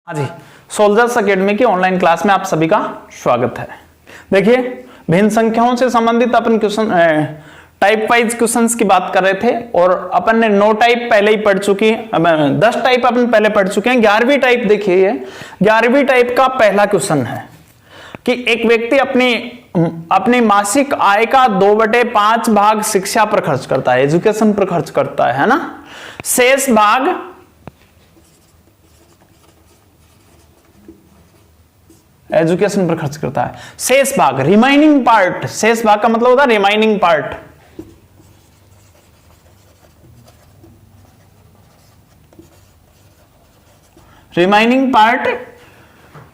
हाँ जी, soldiers academy की online class में आप सभी का स्वागत है। देखिए, भिन्न संख्याओं से संबंधित अपन क्वेश्चन टाइप वाइज क्वेश्चंस की बात कर रहे थे और अपन ने 9 टाइप पहले ही पढ़ चुकी है, 10 टाइप अपन पहले पढ़ चुके हैं। 11वीं टाइप देखिए, ये 11वीं टाइप का पहला क्वेश्चन है कि एक व्यक्ति अपनी मासिक आय का 2/5 भाग शिक्षा पर खर्च करता है, एजुकेशन पर खर्च करता है ना। शेष भाग एजुकेशन पर खर्च करता है। शेष भाग, रिमाइनिंग पार्ट, शेष भाग का मतलब होता है रिमाइनिंग पार्ट। रिमाइनिंग पार्ट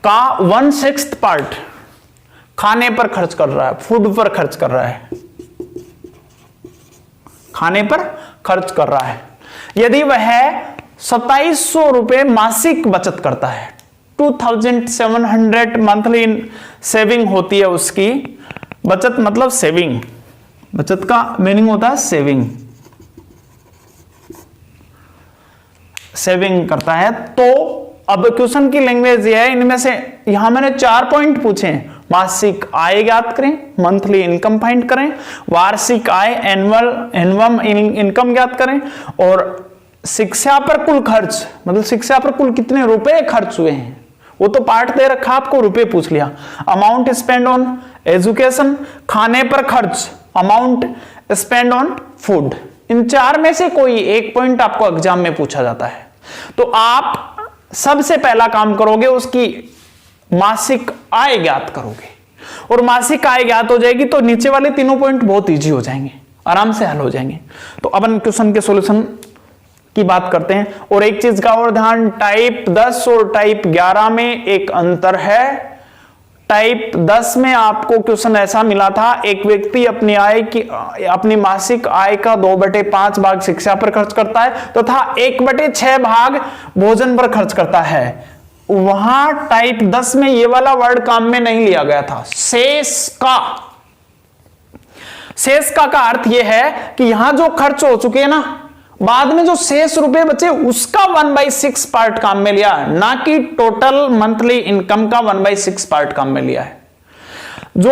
का 1/6 पार्ट खाने पर खर्च कर रहा है, फूड पर खर्च कर रहा है, खाने पर खर्च कर रहा है। यदि वह 2700 रुपए मासिक बचत करता है, 2700 मंथली सेविंग होती है उसकी। बचत मतलब सेविंग, बचत का मीनिंग होता है सेविंग, सेविंग करता है। तो अब क्वेश्चन की लैंग्वेज ये है, इनमें से यहां मैंने 4 पॉइंट पूछे हैं। मासिक आय ज्ञात करें, मंथली इनकम फाइंड करें, वार्षिक आय एनुअल इनकम ज्ञात करें, और शिक्षा पर कुल खर्च मतलब शिक्षा पर कुल कितने रुपए खर्च हुए हैं, वो तो पार्ट दे रखा, आपको रुपए पूछ लिया। अमाउंट स्पेंड ऑन एजुकेशन, खाने पर खर्च, अमाउंट स्पेंड ऑन फूड। इन 4 में से कोई एक पॉइंट आपको एग्जाम में पूछा जाता है। तो आप सबसे पहला काम करोगे, उसकी मासिक आय ज्ञात करोगे, और मासिक आय ज्ञात हो जाएगी तो नीचे वाले तीनों पॉइंट बहुत इजी हो जाएंगे, आराम से हल हो जाएंगे। तो अपन क्वेश्चन के सॉल्यूशन की बात करते हैं। और एक चीज का और ध्यान, टाइप 10 और टाइप 11 में एक अंतर है। टाइप 10 में आपको क्वेश्चन ऐसा मिला था, एक व्यक्ति अपनी मासिक आय का 2/5 भाग शिक्षा पर खर्च करता है तथा 1/6 भाग भोजन पर खर्च करता है। वहां टाइप 10 में ये वाला वर्ड काम में नहीं लिया गया था। शेष का अर्थ यह है कि यहां जो खर्च हो चुके हैं ना, बाद में जो शेष रुपए बचे उसका 1/6 पार्ट काम में लिया, ना कि टोटल मंथली इनकम का 1/6 पार्ट काम में लिया है। जो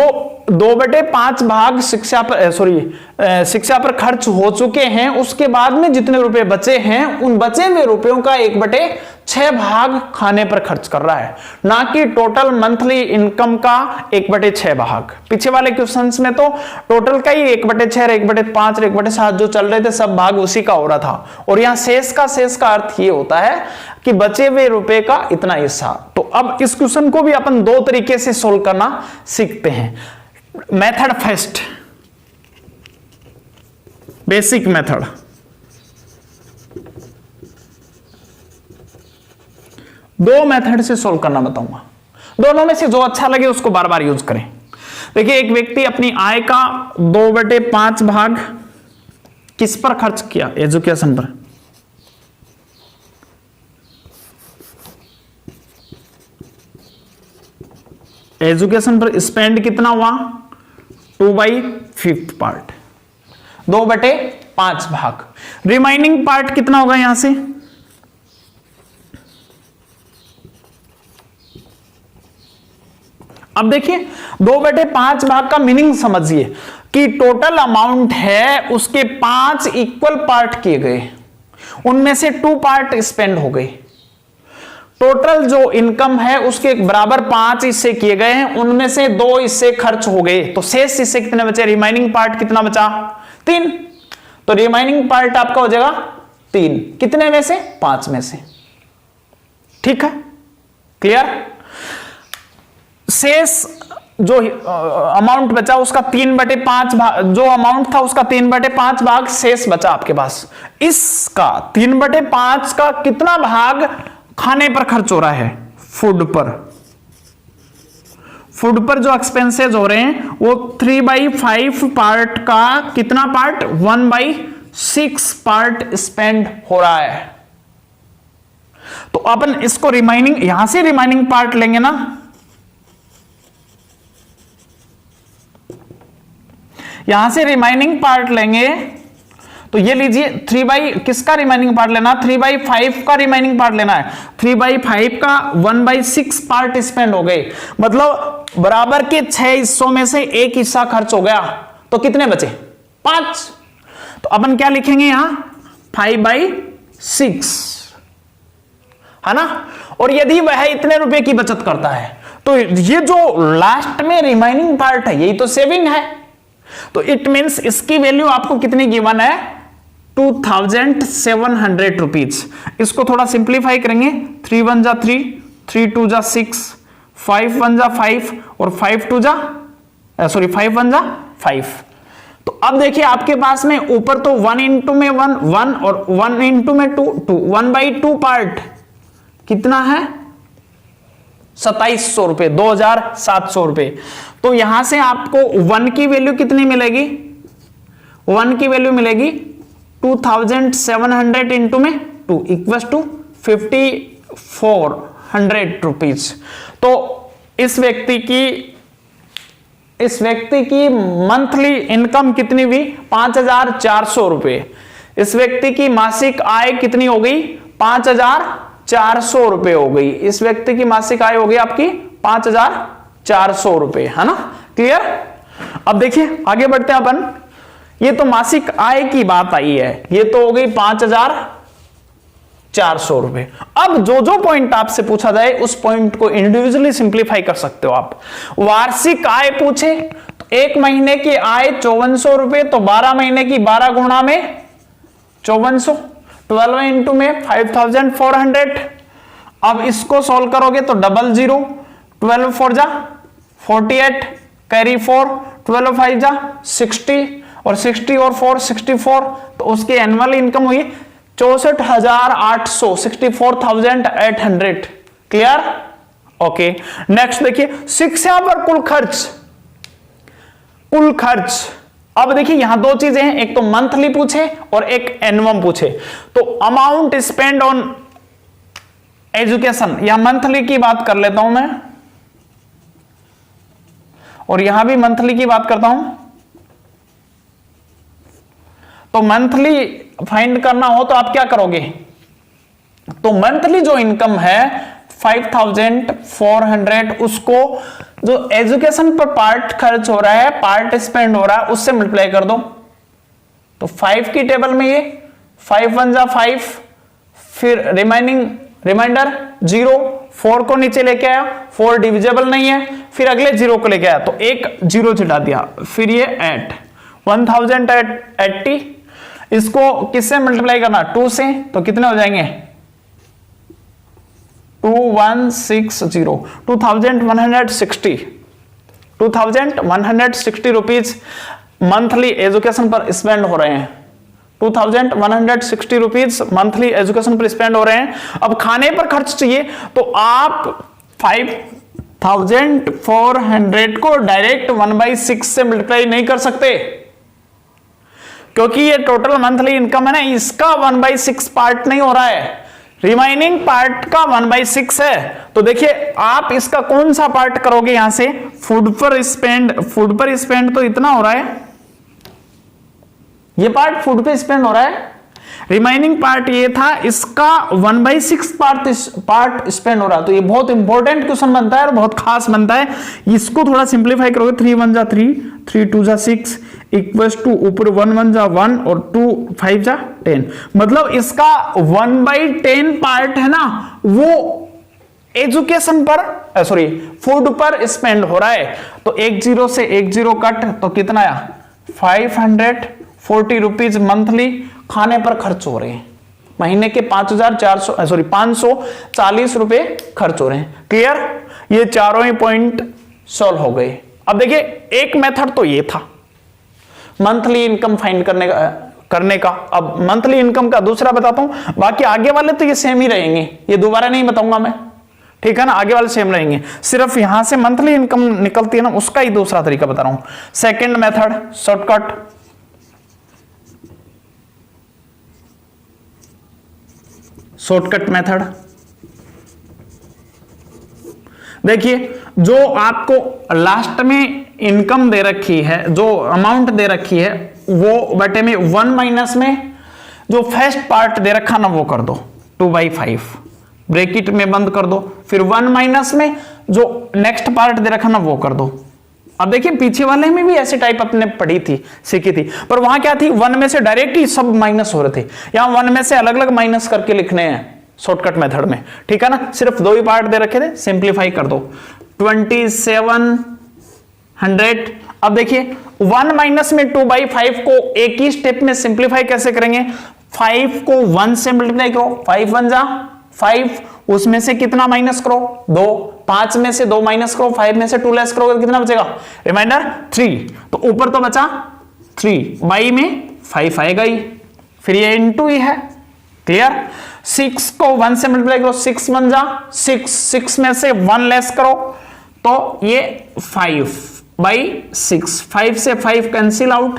2/5 भाग शिक्षा पर खर्च हो चुके हैं, उसके बाद में जितने रुपए बचे हैं, उन बचे हुए रुपयों का 1/6 भाग खाने पर खर्च कर रहा है, ना कि टोटल मंथली इनकम का 1/6 भाग। पीछे वाले क्वेश्चंस में तो टोटल का ही 1/6, 1/5, 1/7 जो चल रहे थे, सब भाग उसी का हो रहा था। और यहां शेष का अर्थ ये होता है कि बचे हुए रुपए का इतना हिस्सा। तो अब इस क्वेश्चन को भी अपन 2 तरीके से सोल्व करना सीखते हैं। Method first, basic method. दो मेथड से सोल्व करना बताऊंगा, दोनों में से जो अच्छा लगे उसको बार बार यूज करें। देखिए, एक व्यक्ति अपनी आय का 2/5 भाग किस पर खर्च किया? एजुकेशन पर। एजुकेशन पर स्पेंड कितना हुआ? 2/5 पार्ट, 2/5 भाग। रिमाइनिंग पार्ट कितना होगा यहां से? अब देखिए, 2/5 भाग का मीनिंग समझिए कि टोटल अमाउंट है, उसके 5 इक्वल पार्ट किए गए, उनमें से 2 पार्ट स्पेंड हो गए। टोटल जो इनकम है उसके बराबर 5 हिस्से किए गए हैं, उनमें से 2 हिस्से खर्च हो गए, तो शेष हिस्से कितने बचे? रिमाइनिंग पार्ट कितना बचा? 3। तो रिमाइनिंग पार्ट आपका हो जाएगा 3। कितने में से? 5 में से। ठीक है, क्लियर? शेष जो अमाउंट बचा उसका 3/5 भाग, जो अमाउंट था उसका 3/5 भाग शेष बचा आपके पास। इसका 3/5 का कितना भाग खाने पर खर्च हो रहा है? फूड पर। फूड पर जो एक्सपेंसेस हो रहे हैं वो 3/5 पार्ट का कितना पार्ट? 1/6 पार्ट स्पेंड हो रहा है। तो अपन इसको रिमाइनिंग, यहां से रिमाइनिंग पार्ट लेंगे ना, यहां से रिमाइनिंग पार्ट लेंगे तो ये लीजिए 3/, किसका रिमेनिंग पार्ट लेना, 3/5 का रिमेनिंग पार्ट लेना है। 3/5 का 1/6 पार्ट स्पेंड हो गए, मतलब बराबर के 6 हिस्सों में से एक हिस्सा खर्च हो गया, तो कितने बचे, 5। तो अपन क्या लिखेंगे यहां, 5/6, है ना। और यदि वह इतने रुपए की बचत करता है तो ये जो लास्ट में रिमेनिंग पार्ट है यही तो सेविंग है, तो इट मींस इसकी वैल्यू आपको कितनी गिवन है, 2700 रुपीज। इसको थोड़ा सिंप्लीफाई करेंगे, 3 1 जा 3, 3 2 जा 6, 5 1 जा 5 और 5 2 जा 5 1 जा 5। तो अब देखिए आपके पास में ऊपर तो 1 इंटू में 1 1 और 1 इंटू में 2 2, 1/2 पार्ट कितना है, 2700 रुपए, 2700 रुपए। तो यहां से आपको 1 की वैल्यू कितनी मिलेगी, 1 की वैल्यू मिलेगी 2700 इंटू में 2 इक्वल्स टू 5400 रुपीज। तो इस व्यक्ति की मंथली इनकम कितनी हुई, 5400 रुपए। इस व्यक्ति की मासिक आय कितनी हो गई, 5400 रुपए हो गई। इस व्यक्ति की मासिक आय हो गई आपकी 5400 रुपए, है ना, क्लियर। अब देखिए आगे बढ़ते हैं अपन, ये तो मासिक आय की बात आई है, ये तो हो गई 5400 रुपए। अब जो जो पॉइंट आपसे पूछा जाए उस पॉइंट को इंडिविजुअली सिंप्लीफाई कर सकते हो आप। वार्षिक आय पूछे तो एक महीने की आय 5400 रुपए, तो 12 महीने की 12 गुणा में 5400, 12 इंटू में 5400। अब इसको सॉल्व करोगे तो 00, 12 4 जा 48, कैरी 4, 12 5 जा 60 और 60 और 4 64, तो उसकी एनुअल इनकम हुई 64,800, 64,800। Clear, okay. नेक्स्ट देखिए शिक्षा पर कुल खर्च। अब देखिए यहां दो चीजें हैं, एक तो मंथली पूछे और एक एनुअम पूछे। तो अमाउंट स्पेंड ऑन एजुकेशन, या मंथली की बात कर लेता हूं मैं, और यहां भी मंथली की बात करता हूं। तो मंथली फाइंड करना हो तो आप क्या करोगे, तो मंथली जो इनकम है 5400, उसको जो एजुकेशन पर पार्ट खर्च हो रहा है, पार्ट स्पेंड हो रहा है, उससे मल्टीप्लाई कर दो। तो 5 की टेबल में ये 5 1 जा 5, फिर रिमाइंडर 0, 4 को नीचे लेके आया, 4 डिविजिबल नहीं है, फिर अगले 0 को लेके आया तो एक 0 चढ़ा दिया, फिर ये 8 1080। इसको किससे मल्टीप्लाई करना, 2 से, तो कितने हो जाएंगे 2160, 2160 रुपीज मंथली एजुकेशन पर स्पेंड हो रहे हैं। 2160 रुपीज मंथली एजुकेशन पर स्पेंड हो रहे हैं। अब खाने पर खर्च चाहिए तो आप 5400 को डायरेक्ट 1/6 से मल्टीप्लाई नहीं कर सकते, क्योंकि ये टोटल मंथली इनकम है ना, इसका 1/6 पार्ट नहीं हो रहा है, रिमाइनिंग पार्ट का 1/6 है। तो देखिए आप इसका कौन सा पार्ट करोगे, यहां से फूड पर स्पेंड तो इतना हो रहा है, ये पार्ट फूड पे स्पेंड हो रहा है, रिमाइनिंग पार्ट ये था, इसका 1/6 पार्ट स्पेंड हो रहा है। तो ये बहुत इंपॉर्टेंट क्वेश्चन बनता है और बहुत खास बनता है। इसको थोड़ा सिंप्लीफाई करोगे, 3 1 जा 3, 3 2 जा 6 इक्वल्स टू ऊपर 1 1 जा 1 और 2 5 जा 10। मतलब इसका 1/10 पार्ट है ना, वो एजुकेशन पर फूड पर स्पेंड हो रहा है। तो एक 0 से एक 0 कट, तो कितना आया 540 रुपीज मंथली खाने पर खर्च हो रहे हैं। महीने के 540 रुपए खर्च हो रहे हैं। क्लियर, ये चारों ही पॉइंट सॉल्व हो गए। अब देखिए एक मेथड तो ये था मंथली इनकम फाइंड करने का। अब मंथली इनकम का दूसरा बताता हूं, बाकी आगे वाले तो ये सेम ही रहेंगे, ये दोबारा नहीं बताऊंगा मैं, ठीक है ना, आगे वाले सेम रहेंगे। सिर्फ यहां से मंथली इनकम निकलती है ना, उसका ही दूसरा तरीका बता रहा हूं। Second method shortcut method. देखिए जो आपको लास्ट में इनकम दे रखी है, जो अमाउंट दे रखी है, वो बटे में 1 माइनस में जो फर्स्ट पार्ट दे रखा ना वो कर दो 2/5, ब्रैकेट में बंद कर दो, फिर 1 माइनस में जो नेक्स्ट पार्ट दे रखा ना वो कर दो। अब देखिए पीछे वाले में भी ऐसे टाइप अपने पढ़ी थी, सीखी थी, पर वहां क्या थी, 1 में से डायरेक्टली सब माइनस हो रहे थे, यहां 1 में से अलग अलग माइनस करके लिखने हैं शॉर्टकट मेथड में, ठीक है ना। सिर्फ 2 ही पार्ट दे रखे थे, सिंप्लीफाई कर दो 2700। अब देखिए 1 माइनस में 2/5 को एक ही स्टेप में सिंप्लीफाई कैसे करेंगे, 5 को 1 से मल्टीप्लाई करो, 5 1 जा 5, उसमें से कितना माइनस करो 2, 5 में से 2 माइनस करो, 5 में से 2 लेस करोगे तो कितना बचेगा, रिमाइंडर 3, तो ऊपर तो बचा 3, बाई में 5 आएगा ही, फिर ये इनटू ही है, क्लियर। 6 को 1 से मल्टीप्लाई करो, 6 1 जा 6, 6 में से 1 लेस करो तो ये 5/6, 5 से 5 कैंसिल आउट,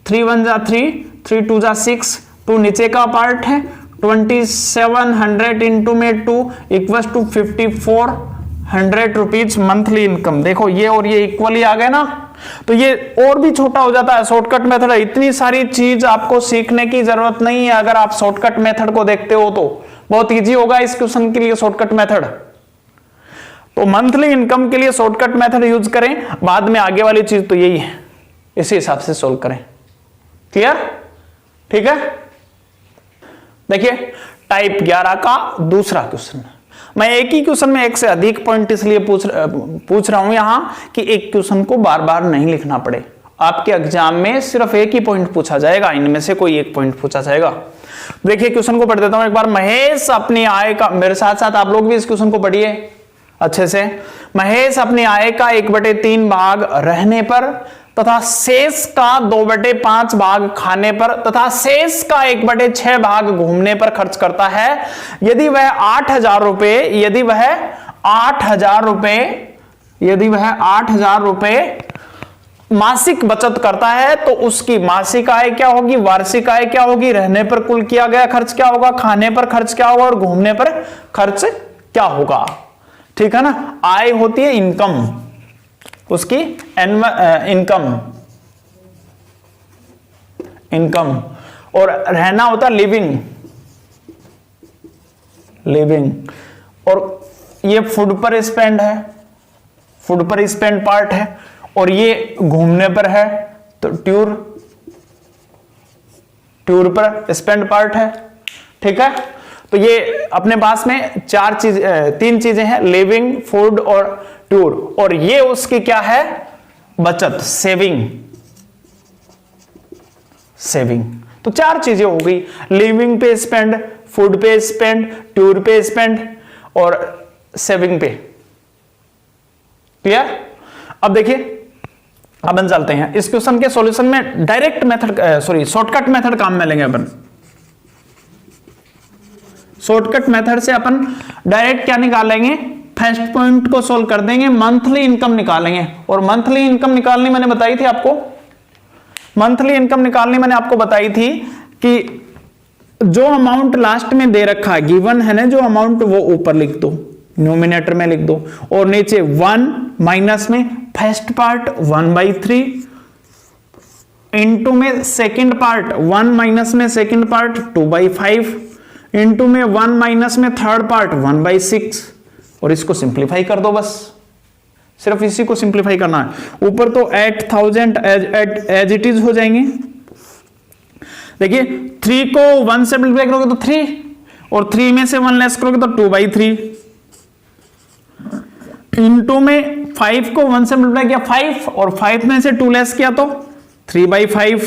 3 1 जा 3, 3 2 जा 6, 2 नीचे का पार्ट है, 2700 इंटू में 2 equals to 5400 rupees monthly income. देखो ये और ये इक्वली आ गए ना, तो ये और भी छोटा हो जाता है, शॉर्टकट मेथड है। इतनी सारी चीज आपको सीखने की जरूरत नहीं है, अगर आप शॉर्टकट मेथड को देखते हो तो बहुत इजी होगा इस क्वेश्चन के लिए शॉर्टकट मेथड। तो मंथली इनकम के लिए शॉर्टकट मेथड यूज करें, बाद में आगे वाली चीज तो यही है, इसी हिसाब से सोल्व करें, क्लियर, ठीक है। देखिए टाइप 11 का दूसरा क्वेश्चन, मैं एक ही क्वेश्चन में एक से अधिक पॉइंट इसलिए पूछ रहा हूं यहां कि एक क्वेश्चन को बार बार नहीं लिखना पड़े। आपके एग्जाम में सिर्फ एक ही पॉइंट पूछा जाएगा, इनमें से कोई एक पॉइंट पूछा जाएगा। देखिए क्वेश्चन को पढ़ देता हूं एक बार। महेश अपनी आय का, मेरे साथ साथ आप लोग भी इस क्वेश्चन को पढ़िए अच्छे से। महेश अपनी आय का 1/3 भाग रहने पर तथा शेष का 2/5 भाग खाने पर तथा शेष का 1/6 भाग घूमने पर खर्च करता है। यदि वह 8,000 रुपए मासिक बचत करता है तो उसकी मासिक आय क्या होगी, वार्षिक आय क्या होगी, रहने पर कुल किया गया खर्च क्या होगा, खाने पर खर्च क्या होगा और घूमने पर खर्च क्या होगा, ठीक है ना। आय होती है इनकम, उसकी इनकम और रहना होता है लिविंग और ये फूड पर स्पेंड है, फूड पर स्पेंड पार्ट है, और ये घूमने पर है तो टूर पर स्पेंड पार्ट है, ठीक है। तो ये अपने पास में 3 चीजें हैं, लिविंग, फूड और टूर, और ये उसकी क्या है, बचत, सेविंग। तो 4 चीजें हो गई, लिविंग पे स्पेंड, फूड पे स्पेंड, टूर पे स्पेंड और सेविंग पे, क्लियर। अब देखिए अपन चलते हैं इस क्वेश्चन के सॉल्यूशन में। डायरेक्ट मेथड शॉर्टकट मेथड काम में लेंगे अपन। शॉर्टकट मेथड से अपन डायरेक्ट क्या निकालेंगे, फर्स्ट पॉइंट को सोल्व कर देंगे, मंथली इनकम निकालेंगे। और मंथली इनकम निकालनी मैंने बताई थी आपको, कि जो अमाउंट लास्ट में दे रखा है, गिवन है ना जो अमाउंट, वो ऊपर लिख दो, न्यूमिनेटर में लिख दो, और नीचे 1 माइनस में फर्स्ट पार्ट 1/3 इंटू में सेकंड पार्ट 1 माइनस में सेकंड पार्ट 2/5 इंटू में 1 माइनस में थर्ड पार्ट 1/6, और इसको सिंप्लीफाई कर दो, बस सिर्फ इसी को सिंप्लीफाई करना है। ऊपर तो 8000 एज इट इज हो जाएंगे। देखिए 3 को 1 से मल्टीप्लाई करोगे तो 3, और 3 में से 1 लेस करोगे तो 2/3 इंटू में 5 को 1 से मल्टीप्लाई किया 5, और 5 में से 2 लेस किया तो 3/5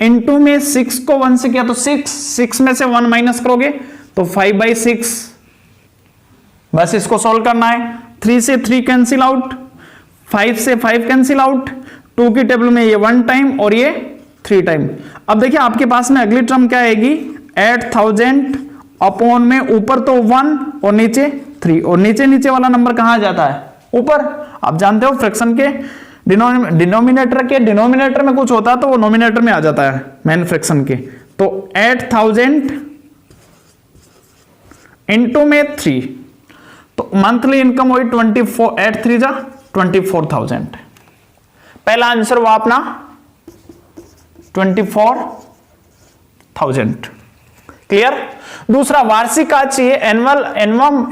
इंटू में 6 को 1 से किया तो 6 में से 1 माइनस करोगे तो 5/6। बस इसको सॉल्व करना है। 3 से 3 कैंसिल आउट, 5 से 5 कैंसिल आउट, 2 की टेबल में ये 1 टाइम और ये 3 टाइम। अब देखिए आपके पास में अगली टर्म क्या आएगी, 8000 अपॉन में ऊपर तो 1 और नीचे 3, और नीचे वाला नंबर कहां जाता है, ऊपर। आप जानते हो फ्रैक्शन के डिनोमिनेटर में कुछ होता है तो वो नोमिनेटर में आ जाता है, मेन फ्रैक्शन के। तो 8000 इंटू में 3, तो मंथली इनकम हुई 24,000। पहला आंसर हुआ अपना 24 थाउजेंड। क्लियर। दूसरा वार्षिक आय चाहिए, एनुअल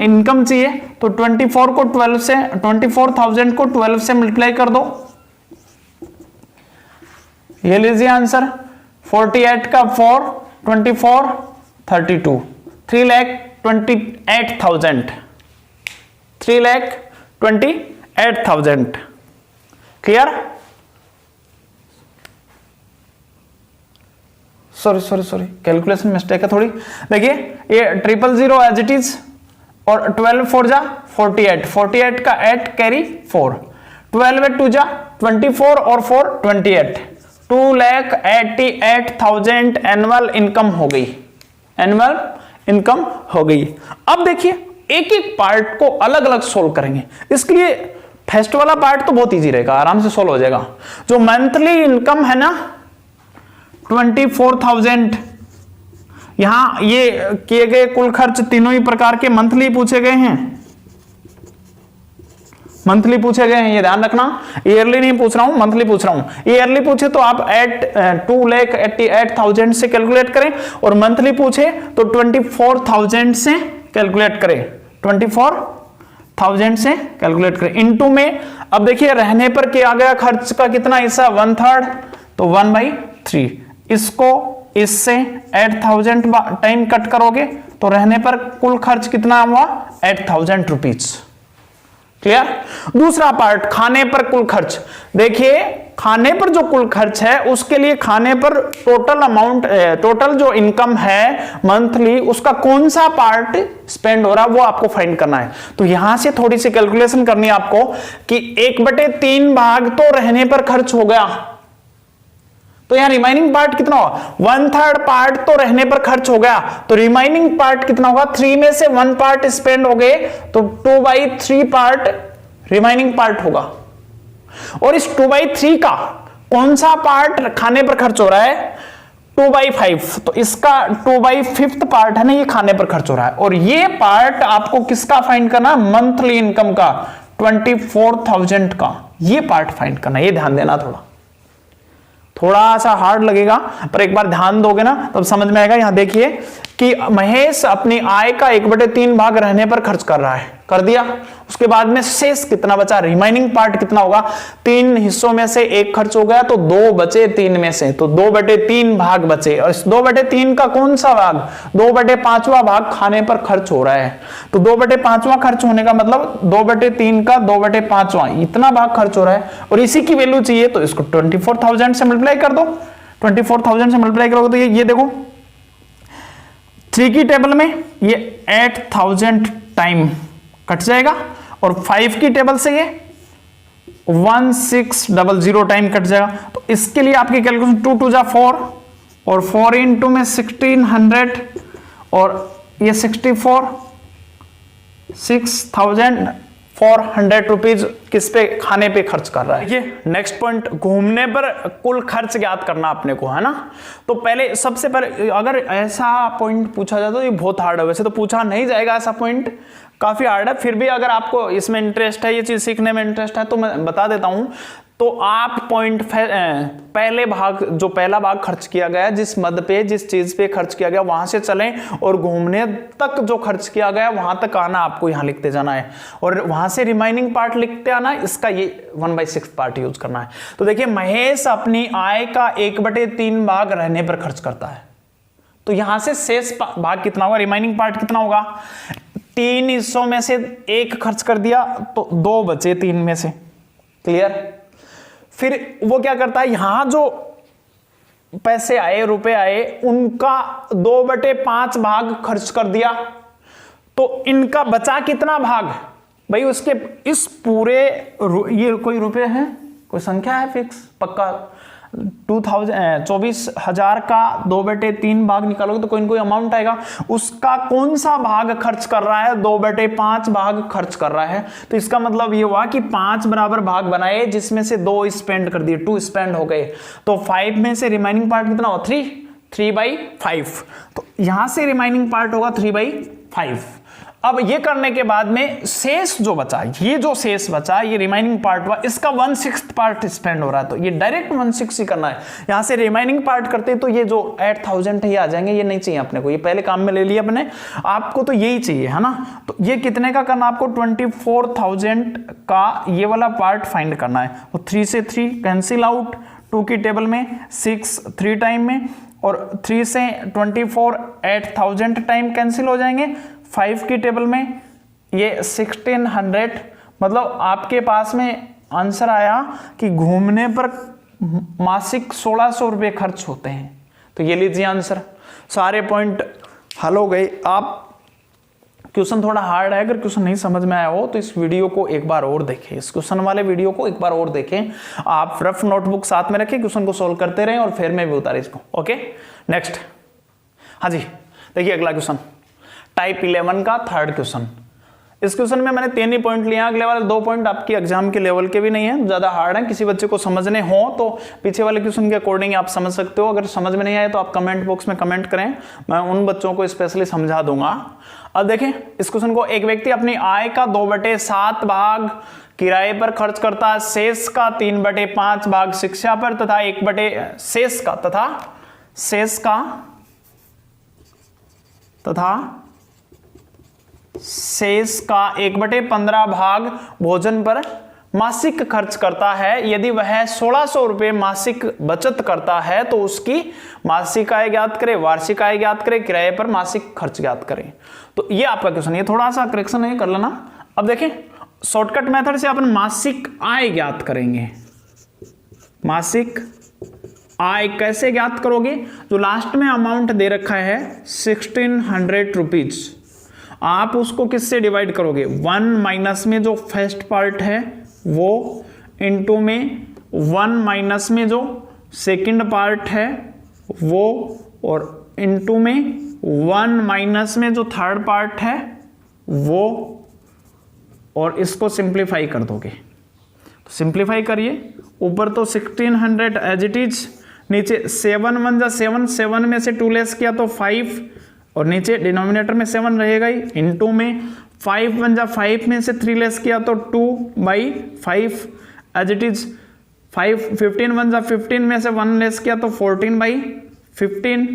इनकम चाहिए, तो 24 को 12 से 24,000 को 12 से मल्टीप्लाई कर दो, ये लीजिए आंसर। 48 का 4, 24, 32, 3,28,000, 3,28,000। क्लियर। सॉरी कैलकुलेशन मिस्टेक है थोड़ी। देखिए ये 000 एज इट इज, और 12 4 जा 48, 48 का 8 कैरी 4, 12 2 जा 24 और 4 28, 2,88,000 एनुअल इनकम हो गई, एनुअल इनकम हो गई। अब देखिए एक एक पार्ट को अलग अलग सोल्व करेंगे। इसके लिए फर्स्ट वाला पार्ट तो बहुत इजी रहेगा, आराम से सोल्व हो जाएगा। जो मंथली इनकम है ना 24,000, यहां ये किए गए कुल खर्च तीनों ही प्रकार के मंथली पूछे गए हैं, मंथली पूछे गए हैं, ये ध्यान रखना। ईयरली नहीं पूछ रहा हूं, मंथली पूछ रहा हूं। ईयरली पूछे तो आप 2,88,000 से कैलकुलेट करें, और मंथली पूछे तो 24,000 से कैलकुलेट करें, 24,000 से कैलकुलेट करें। इनटू में अब देखिए रहने पर किया गया खर्च का कितना हिस्सा, 1/3, तो 1/3। इसको इससे 8,000 टाइम कट करोगे तो रहने पर कुल खर्च कितना हुआ, 8,000 रुपीज। क्लियर। दूसरा पार्ट खाने पर कुल खर्च। देखिए खाने पर जो कुल खर्च है उसके लिए खाने पर टोटल अमाउंट, टोटल जो इनकम है मंथली, उसका कौन सा पार्ट स्पेंड हो रहा है वो आपको फाइंड करना है। तो यहां से थोड़ी सी कैलकुलेशन करनी है आपको कि 1/3 भाग तो रहने पर खर्च हो गया, तो यहां रिमाइनिंग पार्ट कितना होगा, 1/3 पार्ट तो रहने पर खर्च हो गया, तो रिमाइनिंग पार्ट कितना होगा, 3 में से 1 पार्ट स्पेंड हो गए, तो 2/3 पार्ट रिमाइनिंग पार्ट होगा। और इस 2/3 का कौन सा पार्ट खाने पर खर्च हो रहा है, 2/5, तो इसका 2/5 पार्ट है ना, ये खाने पर खर्च हो रहा है। और ये पार्ट आपको किसका फाइंड करना है, मंथली इनकम का 24,000 का, ये पार्ट फाइंड करना है। ये ध्यान देना, थोड़ा सा हार्ड लगेगा पर एक बार ध्यान दोगे ना तब समझ में आएगा। यहां देखिए कि महेश अपनी आय का 1/3 भाग रहने पर खर्च कर रहा है, कर दिया। उसके बाद में शेष कितना बचा, रिमाइनिंग पार्ट कितना होगा, 3 हिस्सों में से 1 खर्च हो गया, तो 2 बचे 3 में से, तो 2/3 भाग बचे। और इस 2/3 का कौन सा भाग, 2/5वां भाग खाने पर खर्च हो रहा है। तो 2/5वां खर्च होने का मतलब 2/3 का 2/5वां इतना भाग खर्च हो रहा है, और इसी की वैल्यू चाहिए तो इसको 24,000 से मल्टीप्लाई कर दो। 24,000 से मल्टीप्लाई करोगे तो ये देखो 3 की टेबल में ये 8,000 टाइम कट जाएगा, और 5 की टेबल से ये 1600 टाइम कट जाएगा। तो इसके लिए आपकी कैलकुलेशन 2 2 जा 4, और 4 इंटू में 1600, और ये 64, 6,400 रुपीज किस पे, खाने पे खर्च कर रहा है। ये नेक्स्ट पॉइंट, घूमने पर कुल खर्च ज्ञात करना अपने को, है ना। तो पहले सबसे पहले अगर ऐसा पॉइंट पूछा जाए तो ये बहुत हार्ड है, वैसे तो पूछा नहीं जाएगा ऐसा पॉइंट, काफी हार्ड है। फिर भी अगर आपको इसमें इंटरेस्ट है, ये चीज सीखने में इंटरेस्ट है, तो मैं बता देता हूं। तो आप पॉइंट पहले भाग, जो पहला भाग खर्च किया गया, जिस मद पे, जिस चीज पे खर्च किया गया वहां से चलें, और घूमने तक जो खर्च किया गया वहां तक आना, आपको यहां लिखते जाना है, और वहां से रिमाइनिंग पार्ट लिखते आना, इसका ये 1/6 पार्ट यूज करना है। तो देखिए महेश अपनी आय का 1/3 भाग रहने पर खर्च करता है, तो यहां से शेष भाग कितना होगा, रिमाइनिंग पार्ट कितना होगा, 3 हिस्सों में से 1 खर्च कर दिया, तो 2 बचे 3 में से। क्लियर। फिर वो क्या करता है, यहां जो पैसे आए, रुपए आए, उनका 2/5 भाग खर्च कर दिया, तो इनका बचा कितना भाग भाई, उसके इस पूरे, ये कोई रुपए है, कोई संख्या है फिक्स पक्का, 24,000 का 2/3 भाग निकालोगे तो कोई ना कोई अमाउंट आएगा, उसका कौन सा भाग खर्च कर रहा है, 2/5 भाग खर्च कर रहा है। तो इसका मतलब ये हुआ कि 5 बराबर भाग बनाए, जिसमें से 2 स्पेंड कर दिए, 2 स्पेंड हो गए, तो 5 में से रिमाइनिंग पार्ट कितना होगा, 3/5। तो यहां से रिमाइनिंग पार्ट होगा 3/5। अब ये करने के बाद में शेष जो बचा, ये जो शेष बचा, ये रिमाइनिंग पार्ट हुआ, इसका 1/6 पार्ट स्पेंड हो रहा है, तो ये डायरेक्ट 1/6 ही करना है। यहां से रिमाइनिंग पार्ट करते तो ये जो 8000 है ये आ जाएंगे, ये नहीं चाहिए अपने को, ये पहले काम में ले लिया अपने, आपको तो यही चाहिए है ना। तो ये कितने का करना आपको, 24,000 का ये वाला पार्ट फाइंड करना है। तो 3 से 3 कैंसिल आउट, 2 की टेबल में 6 3 टाइम में, और 3 से 24 8000 टाइम कैंसिल हो जाएंगे। 5 की टेबल में ये 1600, मतलब आपके पास में आंसर आया कि घूमने पर मासिक 1600 रुपये खर्च होते हैं। तो ये लीजिए आंसर, सारे पॉइंट हल हो गए। आप क्वेश्चन थोड़ा हार्ड है, अगर क्वेश्चन नहीं समझ में आया हो तो इस वीडियो को एक बार और देखें, इस क्वेश्चन वाले वीडियो को एक बार और देखें। आप रफ नोटबुक साथ में रखें, क्वेश्चन को सोल्व करते रहें और फिर मैं भी उतारे इसको। ओके नेक्स्ट, हाँ जी देखिए अगला क्वेश्चन, टाइप 11 का थर्ड क्वेश्चन। इस क्वेश्चन में मैंने 3 ही पॉइंट लिया, अगले वाले 2 पॉइंट आपके एग्जाम के लेवल के भी नहीं है, ज्यादा हार्ड है, किसी बच्चे को समझने हो तो पीछे वाले क्वेश्चन के अकॉर्डिंग आप समझ सकते हो। अगर समझ में नहीं आए तो आप कमेंट बॉक्स में कमेंट करें, मैं उन बच्चों को स्पेशली समझा दूंगा। अब देखें इस क्वेश्चन को, एक व्यक्ति अपनी आय का 2/7 भाग किराए पर खर्च करता है, शेष का 3/5 भाग शिक्षा पर तथा 1/15 भाग भोजन पर मासिक खर्च करता है। यदि वह 1600 रुपये मासिक बचत करता है तो उसकी मासिक आय ज्ञात करें, वार्षिक आय ज्ञात करें, किराए पर मासिक खर्च ज्ञात करें। तो ये आपका क्वेश्चन, ये थोड़ा सा करेक्शन है कर लेना। अब देखें शॉर्टकट मेथड से अपन मासिक आय ज्ञात करेंगे। मासिक आय कैसे ज्ञात करोगे, जो लास्ट में अमाउंट दे रखा है 1600 रुपीज, आप उसको किससे डिवाइड करोगे, 1 माइनस में जो फर्स्ट पार्ट है वो, इनटू में 1 माइनस में जो सेकंड पार्ट है वो, और इनटू में 1 माइनस में जो थर्ड पार्ट है वो, और इसको सिंप्लीफाई कर दोगे। तो सिंप्लीफाई करिए, ऊपर तो 1600 एज इट इज, नीचे 7 1 जा 7, 7 में से 2 लेस किया तो 5, और नीचे डिनोमिनेटर में 7 रहेगा ही, इनटू में 5 1 जा 5 में से 3 लेस किया तो 2/5 एज इट इज, 15 1 जा 15 में से 1 लेस किया तो 14/15।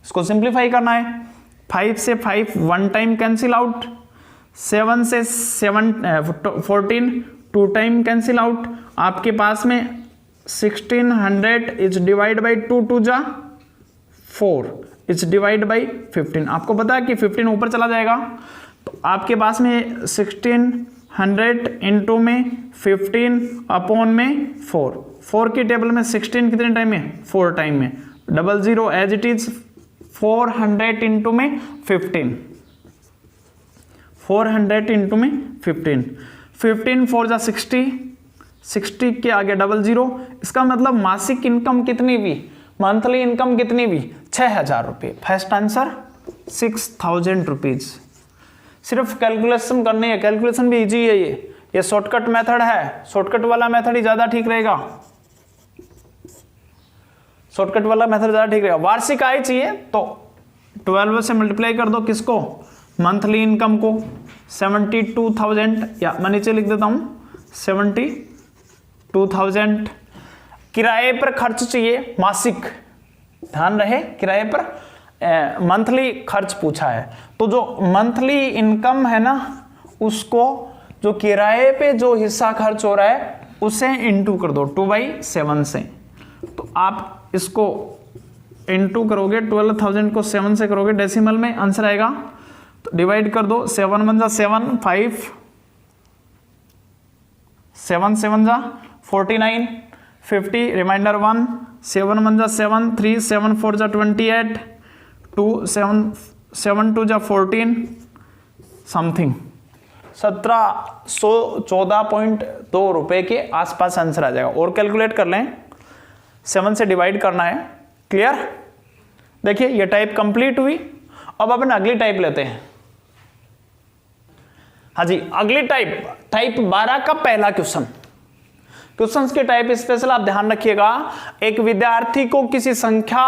इसको सिंप्लीफाई करना है, 5 से 5 1 टाइम कैंसिल आउट, 7 से 14 2 टाइम कैंसिल आउट। आपके पास में 1600 इज डिवाइड बाई 2 2 जा 4 इज डिवाइड बाई 15। आपको पता है कि 15 ऊपर चला जाएगा, तो आपके पास में 1600 इंटू में 15 अपॉन में 4 की टेबल में 16 कितने टाइम में, 4 टाइम में, 00 एज इट इज, 400 इंटू में 15, 400 इंटू में 15, 15 4 जा 60, 60 के आगे 00। इसका मतलब मासिक इनकम कितनी भी, मंथली इनकम कितनी भी, 6000 रुपये। First answer 6000 rupees. सिर्फ कैलकुलेशन करनी है, कैलकुलेशन भी इजी है, ये शॉर्टकट मेथड है, शॉर्टकट वाला मेथड ही ज्यादा ठीक रहेगा, शॉर्टकट वाला मेथड ज्यादा ठीक रहेगा। वार्षिक आय चाहिए तो 12 से मल्टीप्लाई कर दो, किसको, मंथली इनकम को, 72,000, या मैं नीचे लिख देता हूं 72,000। किराए पर खर्च चाहिए मासिक, ध्यान रहे किराए पर मंथली खर्च पूछा है, तो जो मंथली इनकम है ना उसको, जो किराए पे जो हिस्सा खर्च हो रहा है उसे इंटू कर दो 2/7 से। तो आप इसको इंटू करोगे, 12,000 को 7 से करोगे डेसिमल में, आंसर आएगा, तो डिवाइड कर दो, 7 1 जा 7, 5 7 7 जा 49, 50 रिमाइंडर 1, 7 1 जा 7, 3 7 4 जा 28, 2 7 2 जा 14 समथिंग, 1714.2 रुपए के आसपास आंसर आ जाएगा। और कैलकुलेट कर लें, 7 से डिवाइड करना है, क्लियर। देखिए ये टाइप कंप्लीट हुई। अब अपन अगली टाइप लेते हैं। हाँ जी, अगली टाइप 12 का पहला क्वेश्चन। क्वेश्चंस के टाइप स्पेशल आप ध्यान रखिएगा। एक विद्यार्थी को किसी संख्या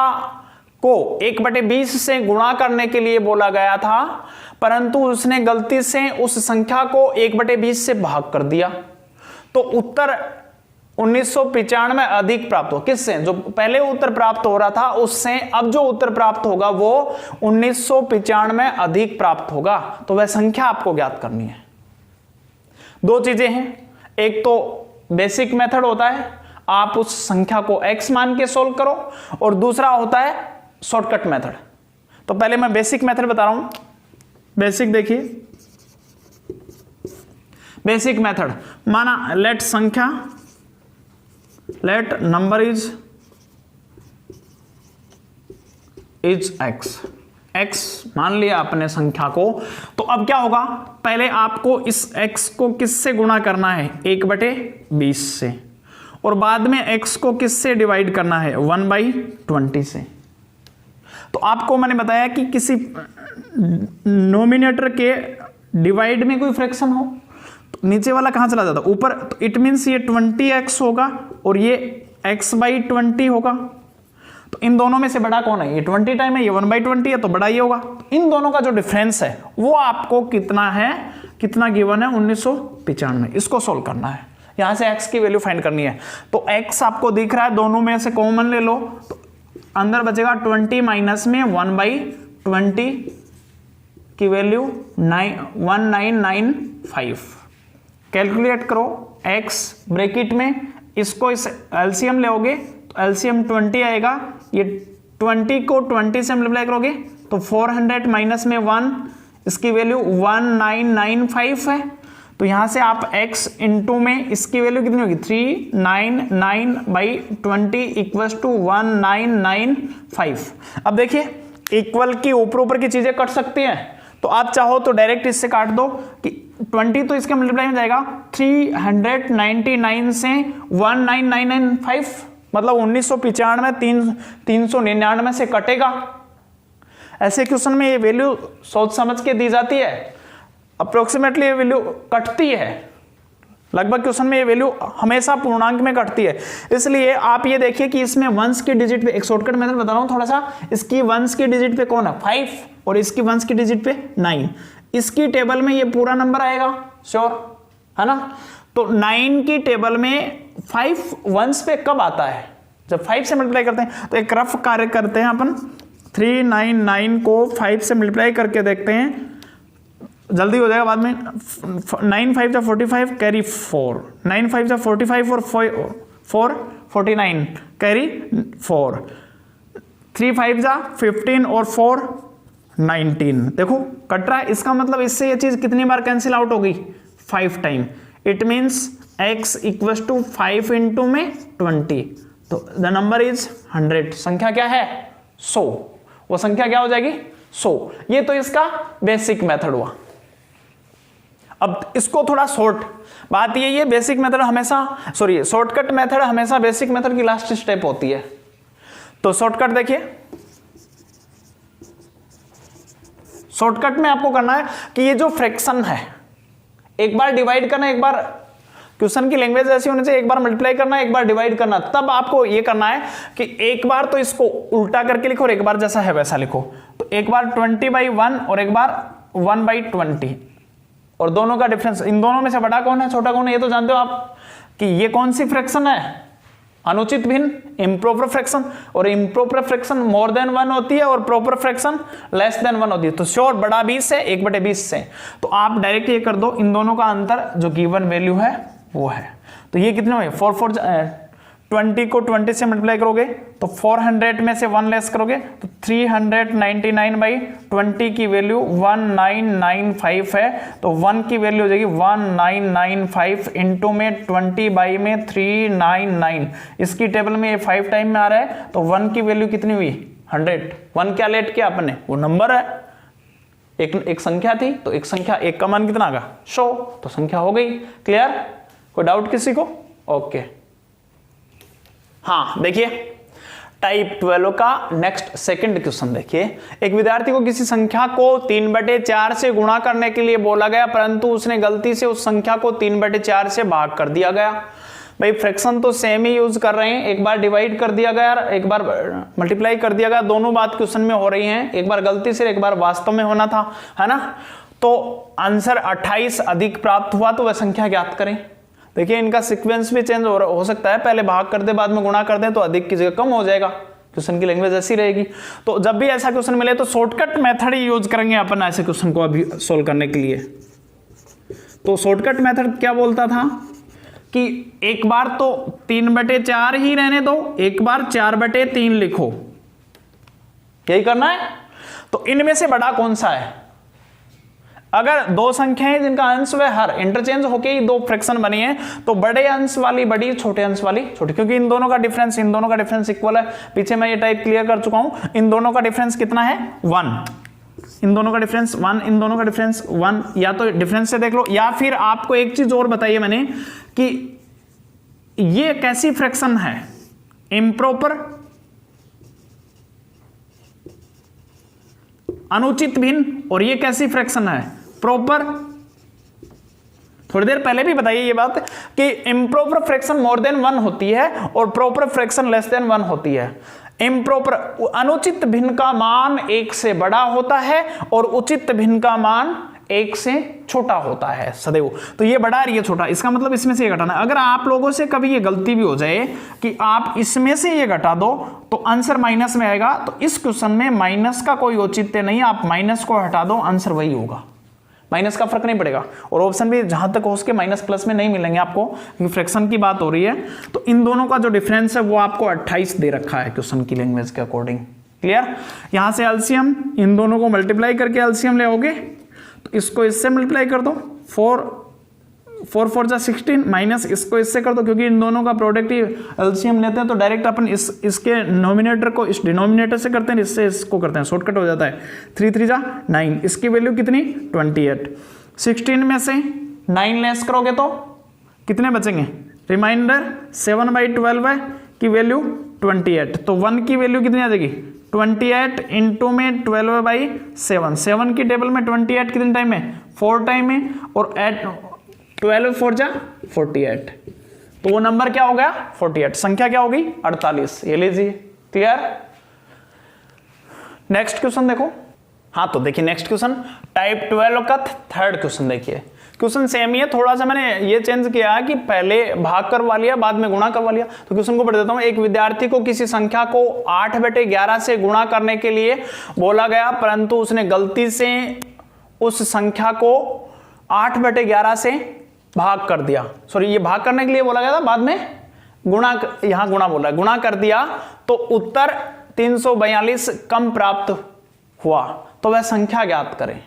को 1/20 से गुणा करने के लिए बोला गया था, परंतु उसने गलती से उस संख्या को 1/20 से भाग कर दिया, तो उत्तर 1995 अधिक प्राप्त हो। किससे? जो पहले उत्तर प्राप्त हो रहा था उससे अब जो उत्तर प्राप्त होगा वो 1995 अधिक प्राप्त होगा। तो वह संख्या आपको ज्ञात करनी है। दो चीजें हैं, एक तो बेसिक मेथड होता है, आप उस संख्या को x मान के सोल्व करो, और दूसरा होता है शॉर्टकट मेथड। तो पहले मैं बेसिक मेथड बता रहा हूं। बेसिक देखिए, बेसिक मेथड माना लेट संख्या, लेट नंबर इज x मान लिया अपने संख्या को। तो अब क्या होगा, पहले आपको इस x को किससे गुणा करना है? 1/20 से, और बाद में x को किससे डिवाइड करना है? 1/20 से। तो आपको मैंने बताया कि किसी नोमिनेटर के डिवाइड में कोई फ्रैक्शन हो तो नीचे वाला कहां चला जाता है? ऊपर। तो इट मीन्स ये 20x होगा और ये x/20 होगा। तो इन दोनों में से बड़ा कौन है? ये 20 टाइम है, ये 1/20 है, तो बड़ा ये होगा। तो इन दोनों का जो डिफरेंस है वो आपको कितना है, कितना गिवन है? 1995। इसको सोल्व करना है, यहां से x की वैल्यू फाइंड करनी है। तो x आपको दिख रहा है, दोनों में से कॉमन ले लो, तो अंदर बचेगा 20 माइनस में 1/20 की वैल्यू 1995। कैलकुलेट करो x ब्रैकेट में, इसको इस एलसीएम लोगे तो एलसीएम 20 आएगा। ये 20 को 20 से मल्टीप्लाई करोगे तो 400 माइनस में 1, इसकी वैल्यू 1995 है। तो यहां से आप x इंटू में इसकी वैल्यू कितनी होगी? 399/20 इक्वल्स टू 1995। अब देखिए इक्वल की ऊपर की चीजें कट सकती हैं, तो आप चाहो तो डायरेक्ट इससे काट दो कि 20 तो इसके मल्टीप्लाई में जाएगा 399 से 1995, मतलब 1995 399 से कटेगा। ऐसे क्वेश्चन में ये वैल्यू सोच समझ के दी जाती है, अप्रोक्सीमेटली ये वैल्यू कटती है। लगभग क्वेश्चन में ये वैल्यू हमेशा पूर्णांक में कटती है। इसलिए आप ये देखिए कि इसमें वंस की डिजिट पे, एक शॉर्टकट मेथड बता रहा हूं थोड़ा सा, इसकी वंस की डिजिट पे कौन है? 5, और इसकी वंस की डिजिट पे 9। इसकी टेबल में ये पूरा नंबर आएगा, श्योर है ना? तो 9 की टेबल में 5 वंस पे कब आता है? जब 5 से मल्टीप्लाई करते हैं। तो एक रफ कार्य करते हैं अपन, 399 को 5 से मल्टीप्लाई करके देखते हैं, जल्दी हो जाएगा बाद में। 9 5 45 कैरी 4, 9 5 45 और 4 49 कैरी 4, 3 5 15 और 4 19। देखो कट रहा है, इसका मतलब इससे ये चीज कितनी बार कैंसिल आउट होगी? 5 time. It means x equals to 5 into में 20, तो द नंबर इज 100। संख्या क्या है? 100। वो संख्या क्या हो जाएगी? 100। ये तो इसका बेसिक मेथड हुआ। अब इसको थोड़ा शॉर्ट, बात ये बेसिक मेथड हमेशा, सॉरी शॉर्टकट मेथड हमेशा बेसिक मेथड की लास्ट स्टेप होती है। तो शॉर्टकट देखिए, शॉर्टकट में आपको करना है कि ये जो फ्रैक्शन है, एक बार डिवाइड करना, एक बार क्वेश्चन की लैंग्वेज ऐसी होनी चाहिए, एक बार मल्टीप्लाई करना, एक बार डिवाइड करना। तब आपको ये करना है कि एक बार तो इसको उल्टा करके लिखो और एक बार जैसा है वैसा लिखो। तो एक बार 20/1 और एक बार 1/20, और दोनों का डिफरेंस, इन दोनों में से बड़ा कौन है छोटा कौन है ये तो जानते हो आप कि ये कौन सी फ्रैक्शन है? अनुचित भिन्न, इम्प्रॉपर फ्रैक्शन। और इम्प्रॉपर फ्रैक्शन मोर देन 1 होती है और प्रॉपर फ्रैक्शन लेस देन 1 होती है। तो श्योर बड़ा 20 है 1/20 से। तो आप डायरेक्ट ये कर दो, इन दोनों का अंतर जो गिवन वैल्यू है वो है। तो ये कितने हुए? 20 को 20 से मल्टीप्लाई करोगे तो 400 में से 1 लेस करोगे तो 399/20 की वैल्यू 1995 है। तो 1 की वैल्यू हो जाएगी 1995 इंटू में 20 बाई में 399। इसकी टेबल में ये 5 टाइम में आ रहा है, तो 1 की वैल्यू कितनी हुई? 100। 1 क्या लेट किया आपने? वो नंबर है, एक संख्या थी, तो एक संख्या, एक का मान कितना आ गया? 100। तो संख्या हो गई। क्लियर? कोई डाउट किसी को? ओके। हाँ देखिए टाइप 12 का नेक्स्ट सेकंड क्वेश्चन देखिए। एक विद्यार्थी को किसी संख्या को 3/4 से गुणा करने के लिए बोला गया, परंतु उसने गलती से उस संख्या को 3/4 से भाग कर दिया गया। भाई फ्रैक्शन तो सेम ही यूज कर रहे हैं, एक बार डिवाइड कर दिया गया, एक बार मल्टीप्लाई कर दिया गया, दोनों बात क्वेश्चन में हो रही हैं, एक बार गलती से एक बार वास्तव में होना था, है ना। तो आंसर 28 अधिक प्राप्त हुआ, तो वह संख्या ज्ञात करें। देखिए इनका सीक्वेंस भी चेंज हो सकता है, पहले भाग कर दे बाद में गुणा कर दे तो अधिक की जगह कम हो जाएगा, क्वेश्चन की लैंग्वेज ऐसी रहेगी। तो जब भी ऐसा क्वेश्चन मिले तो शॉर्टकट मेथड ही यूज करेंगे अपन ऐसे क्वेश्चन को अभी सोल्व करने के लिए। तो शॉर्टकट मेथड क्या बोलता था कि एक बार तो 3/4 ही रहने दो, एक बार 4/3 लिखो, यही करना है। तो इनमें से बड़ा कौन सा है? अगर दो संख्याएं जिनका अंश व हर इंटरचेंज होके ही दो फ्रैक्शन बनी है, तो बड़े अंश वाली बड़ी, छोटे अंश वाली छोटी, क्योंकि इन दोनों का डिफरेंस इक्वल है। पीछे मैं ये टाइप क्लियर कर चुका हूं। इन दोनों का डिफरेंस कितना है? 1। इन दोनों का डिफरेंस 1, इन दोनों का डिफरेंस 1। या तो डिफरेंस से देख लो, या फिर आपको एक चीज और बताइए मैंने कि ये कैसी फ्रैक्शन है? इम्प्रॉपर, अनुचित भिन्न, और ये कैसी फ्रैक्शन है? प्रॉपर। थोड़ी देर पहले भी बताइए ये बात कि इम्प्रॉपर फ्रैक्शन मोर देन 1 होती है और प्रॉपर फ्रैक्शन लेस देन 1 होती है। इम्प्रॉपर, अनुचित भिन्न का मान 1 से बड़ा होता है और उचित भिन्न का मान 1 से छोटा होता है सदैव। तो ये बड़ा और ये छोटा, इसका मतलब इसमें से ये घटाना। अगर आप लोगों से कभी ये गलती भी हो जाए कि आप इसमें से ये घटा दो तो आंसर माइनस में आएगा, तो इस क्वेश्चन में माइनस का कोई औचित्य नहीं, आप माइनस को हटा दो, आंसर वही होगा, माइनस का फर्क नहीं पड़ेगा। और ऑप्शन भी जहां तक हो सके माइनस प्लस में नहीं मिलेंगे आपको, क्योंकि फ्रैक्शन की बात हो रही है। तो इन दोनों का जो डिफरेंस है वो आपको 28 दे रखा है क्वेश्चन की लैंग्वेज के अकॉर्डिंग। क्लियर? यहां से एलसीएम, इन दोनों को मल्टीप्लाई करके एलसीएम ले आओगे, तो इसको इससे मल्टीप्लाई कर दो, 4 4 जा 16, माइनस इसको इससे कर दो, क्योंकि इन दोनों का प्रोडक्ट ही एलसीएम लेते हैं तो डायरेक्ट अपन इसके नोमिनेटर को इस डिनोमिनेटर से करते हैं, इससे इसको करते हैं, शॉर्टकट हो जाता है। 3 3 जा 9, इसकी वैल्यू कितनी? 28। 16 में से 9 लेस करोगे तो कितने बचेंगे? रिमाइंडर 7/12 की वैल्यू 28, तो 1 की वैल्यू कितनी आ जाएगी? 28 इंटू में 12/7, 7 की टेबल में 28 कितने टाइम में? 4 टाइम में, और 12 4 जा 48, तो वो नंबर क्या हो गया? 48। संख्या क्या होगी? 48। ये लीजिए, क्लियर? नेक्स्ट क्वेश्चन देखो। हाँ तो देखिए नेक्स्ट क्वेश्चन टाइप 12 का थर्ड क्वेश्चन देखिए। क्वेश्चन सेम ही है, थोड़ा सा मैंने ये चेंज किया कि पहले भाग करवा लिया बाद में गुणा करवा लिया। तो क्वेश्चन को पढ़ देता हूं। एक विद्यार्थी को किसी संख्या को 8/11 से गुणा करने के लिए बोला गया, परंतु उसने गलती से उस संख्या को 8/11 से भाग कर दिया। सॉरी, ये भाग करने के लिए बोला गया था, बाद में गुणा, यहां गुणा बोला, गुणा कर दिया, तो उत्तर 342 कम प्राप्त हुआ। तो वह संख्या ज्ञात करें,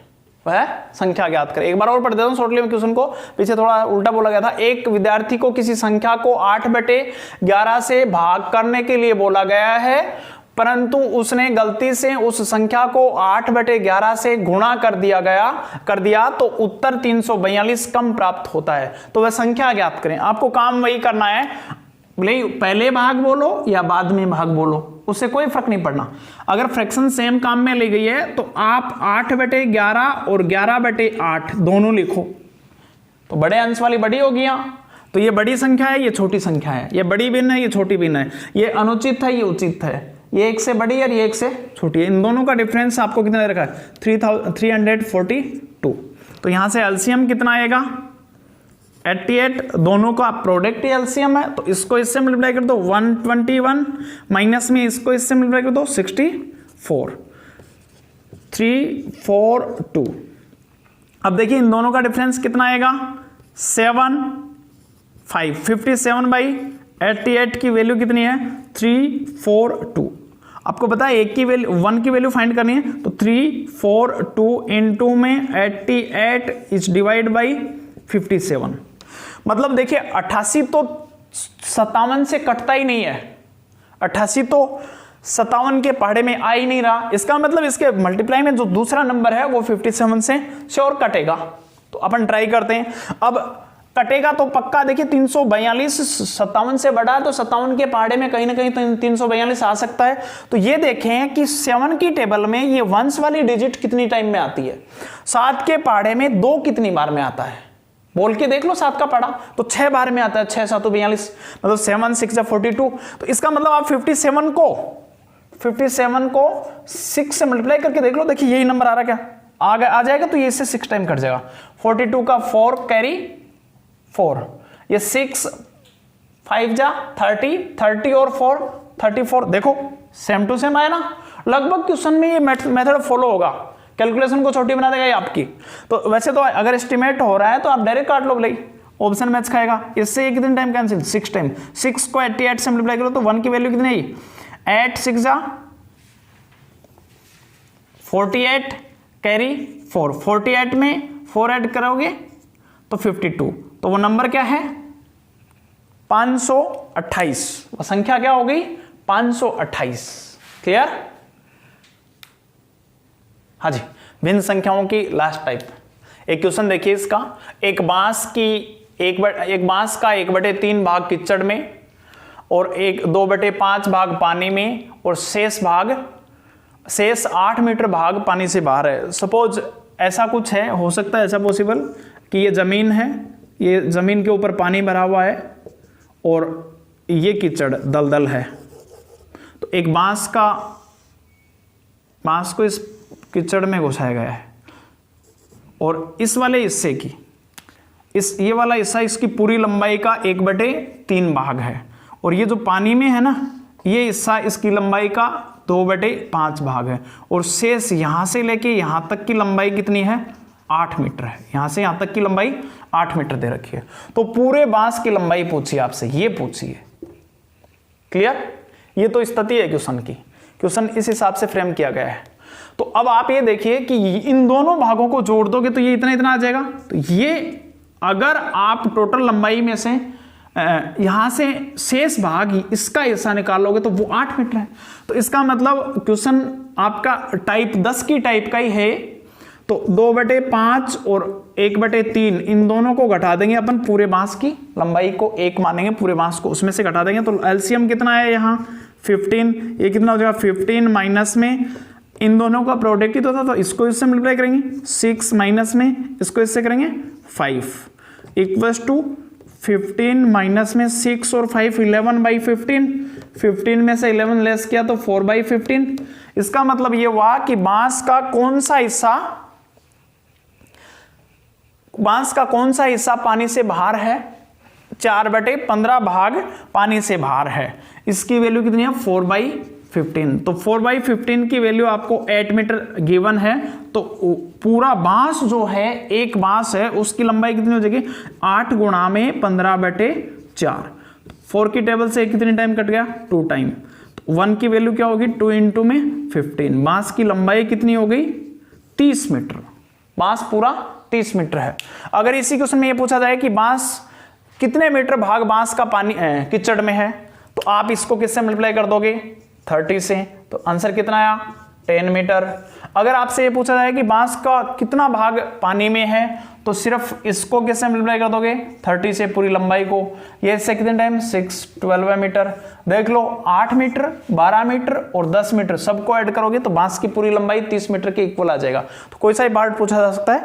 वह संख्या ज्ञात करें। एक बार और पढ़ देता हूं शॉर्टली में क्वेश्चन को, पीछे थोड़ा उल्टा बोला गया था। एक विद्यार्थी को किसी संख्या को 8/11 से भाग करने के लिए बोला गया है, परंतु उसने गलती से उस संख्या को 8/11 से गुणा कर दिया, तो उत्तर 342 कम प्राप्त होता है। तो वह संख्या ज्ञात करें। आपको काम वही करना है, भले पहले भाग बोलो या बाद में भाग बोलो, उससे कोई फर्क नहीं पड़ना। अगर फ्रैक्शन सेम काम में ली गई है तो आप 8/11 और 11/8 दोनों लिखो, तो बड़े अंश वाली बड़ी होगी यहाँ, तो ये बड़ी संख्या है, ये छोटी संख्या है, ये बड़ी भिन्न है, ये छोटी भिन्न है, ये अनुचित है, ये उचित है, ये एक से बड़ी है, ये एक से छोटी है। इन दोनों का डिफरेंस आपको कितना दे रखा है? 342। तो यहां से एलसीएम कितना आएगा? 88। दोनों का प्रोडक्ट ही एलसीएम है, तो इसको इससे मल्टीप्लाई कर दो 121, माइनस में इसको इससे मल्टीप्लाई कर दो 64, 342। अब देखिए इन दोनों का डिफरेंस कितना आएगा? 7 5, 57/88 की वैल्यू कितनी है? 342। आपको पता है एक की वैल्यू 1 की वैल्यू फाइंड करनी है, तो 342 इंटू में 88 इज डिवाइड बाई 57। मतलब देखिए 88 तो 57 से कटता ही नहीं है, 88 तो 57 के पहाड़े में आ ही नहीं रहा। इसका मतलब इसके मल्टीप्लाई में जो दूसरा नंबर है वो 57 से श्योर कटेगा। तो अपन ट्राई करते हैं। अब कटेगा तो पक्का, देखिए 342 57 से बड़ा है, तो 57 के पहाड़े में कहीं ना कहीं 342 आ सकता है। तो ये देखें कि 7 की टेबल में ये वंस वाली डिजिट कितनी टाइम में आती है, 7 के पहाड़े में 2 कितनी बार में आता है? बोल के देख लो 7 का पढ़ा तो 6 बार में आता है, 6 7 42, मतलब 7 6 42। तो इसका मतलब आप 57 को 6 से मल्टीप्लाई करके देख लो, देखिए यही नंबर आ रहा क्या, आ जाएगा तो ये इससे 6 टाइम कट जाएगा। 42 का 4 कैरी 4, ये 6 5 जा 30 और 4 34, देखो सेम टू सेम आया ना। लगभग क्वेश्चन में ये मेथड फॉलो होगा, कैलकुलेशन को छोटी बना देगा ये आपकी। तो वैसे तो अगर एस्टिमेट हो रहा है तो आप डायरेक्ट काट लो भाई, ऑप्शन मैच खाएगा। इससे ये कितने टाइम कैंसिल, 6 टाइम। 6 को 88 से मल्टीप्लाई करो तो 1 की वैल्यू कितनी आई, 8 6 जा 48 कैरी 4, 48 में 4 ऐड करोगे तो 52, तो वो नंबर क्या है 528, वो संख्या क्या हो गई 528। क्लियर? हाँ जी, भिन्न संख्याओं की लास्ट टाइप। एक क्वेश्चन देखिए इसका, एक बांस का 1/3 भाग कीचड़ में और 2/5 भाग पानी में और शेष 8 मीटर भाग पानी से बाहर है। सपोज ऐसा कुछ है, हो सकता है ऐसा पॉसिबल कि ये जमीन है, ये जमीन के ऊपर पानी भरा हुआ है और ये कीचड़ दलदल है। तो एक बांस को इस कीचड़ में घुसाया गया है और इस वाले हिस्से की ये वाला हिस्सा इसकी पूरी लंबाई का 1/3 भाग है और ये जो पानी में है ना, ये हिस्सा इसकी लंबाई का 2/5 भाग है और शेष यहां से लेके यहां तक की लंबाई कितनी है 8 मीटर है। यहां से यहां तक की लंबाई 8 मीटर दे रखी है। तो पूरे बांस की लंबाई पूछिए आपसे, ये पूछिए। क्लियर? ये तो स्थिति है क्वेश्चन की, क्वेश्चन इस हिसाब से फ्रेम किया गया है। तो अब आप ये देखिए कि इन दोनों भागों को जोड़ दोगे तो ये इतना आ जाएगा। तो ये अगर आप टोटल लंबाई में से यहां से शेष भाग इसका हिस्सा निकालोगे तो वो 8 मीटर है। तो इसका मतलब क्वेश्चन आपका टाइप 10 की टाइप का ही है। तो 2/5 और 1/3 इन दोनों को घटा देंगे अपन, पूरे बांस की लंबाई को 1 मानेंगे, पूरे बांस को उसमें से घटा देंगे। तो एलसीएम कितना है यहाँ 15, ये कितना हो जाएगा 15 माइनस में इन दोनों का प्रोडक्ट ही तो था, तो इसको इससे मल्टीप्लाई करेंगे 6 माइनस में इसको इससे करेंगे 5 इक्वल्स टू 15 माइनस में 6 और 5 11/15, 15 में से 11 लेस किया तो 4/15। इसका मतलब ये हुआ कि बांस का कौन सा हिस्सा पानी से बाहर है, 4/15 भाग पानी से बाहर है। इसकी वैल्यू कितनी है 4/15। तो 4/15 की वैल्यू आपको 8 मीटर गिवन है। तो पूरा बांस जो है, एक बांस है, उसकी लंबाई कितनी हो जाएगी 8 गुणा में 15/4। 4 की टेबल से कितनी टाइम कट गया 2 टाइम। तो 1 की वैल्यू क्या होगी 2 इंटू में 15। बांस की लंबाई कितनी हो गई 30 मीटर। बांस पूरा 30 मीटर है। अगर इसी क्वेश्चन में ये पूछा जाए कि बांस कितने मीटर भाग बांस का पानी कीचड़ में है, तो आप इसको किससे मल्टीप्लाई कर दोगे 30 से, तो आंसर कितना आया 10 मीटर। अगर आपसे ये पूछा जाए कि बांस का कितना भाग पानी में है, तो सिर्फ इसको किससे मल्टीप्लाई कर दोगे 30 से पूरी लंबाई को। ये इससे कितने टाइम 6 12 मीटर। देख लो 8 मीटर 12 मीटर और 10 मीटर सबको ऐड करोगे तो बांस की पूरी लंबाई 30 मीटर के इक्वल आ जाएगा। तो कोई सा ही पार्ट पूछा जा सकता है।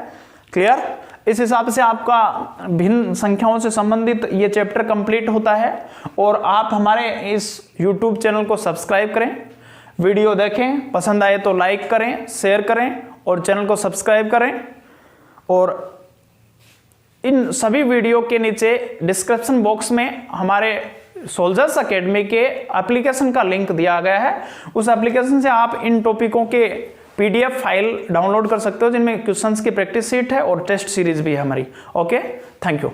क्लियर? इस हिसाब से आपका भिन्न संख्याओं से संबंधित ये चैप्टर कंप्लीट होता है। और आप हमारे इस YouTube चैनल को सब्सक्राइब करें, वीडियो देखें, पसंद आए तो लाइक करें, शेयर करें और चैनल को सब्सक्राइब करें। और इन सभी वीडियो के नीचे डिस्क्रिप्शन बॉक्स में हमारे सोल्जर्स एकेडमी के एप्लीकेशन का लिंक दिया गया है। उस एप्लीकेशन से आप इन टॉपिकों के PDF फाइल डाउनलोड कर सकते हो, जिनमें क्वेश्चंस की प्रैक्टिस शीट है और टेस्ट सीरीज भी है हमारी। Okay, thank you.